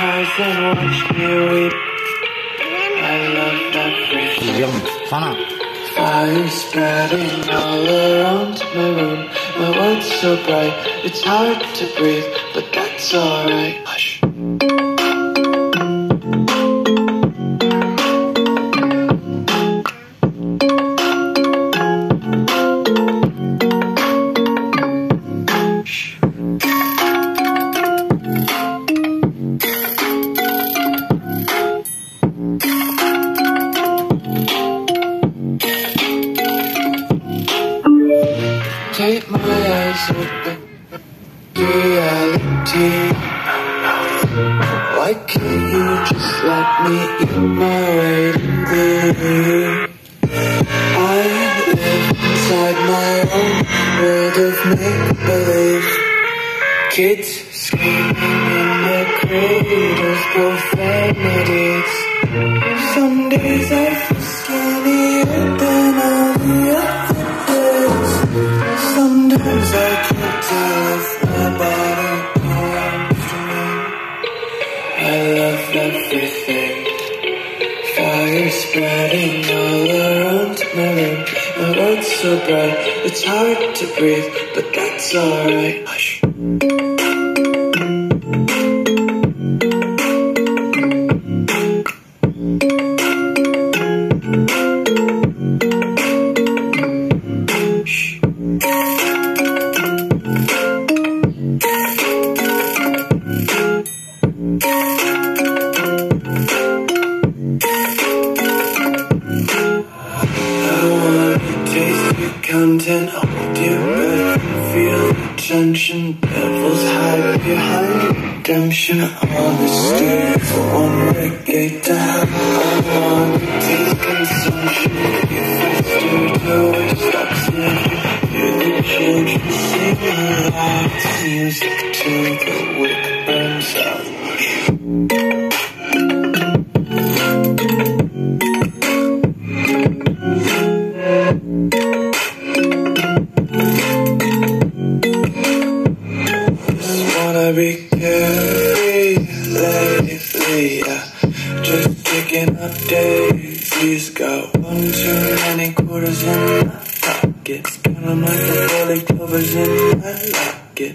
eyes and watch me weep. I love everything. Diam, sana. Fire spreading all around my room. My world's so bright, it's hard to breathe, but that's alright. Hush. Take my eyes open, reality. Why can't you just let me eat my weight in glee? I live inside my own world of make-believe. Kids screaming in their cradles, profanities. Some days I feel skinnier than all the other days. Sometimes I can't tell if my body belongs to me. I love everything. Fire spreading all around my room. My world's so bright, it's hard to breathe, but that's alright. Hush. Content, hold your breath and feel the tension. Devils hide behind redemption. Honesty is a one-way gate to hell. I want to taste consumption. If I stir to it, stop sniffing. Hear the children sing aloud. Music till the wick burns out. Be carefree lately, just picking up daisies. Got one too many quarters in my pockets. Count 'em like the 4-leaf clovers in my locket.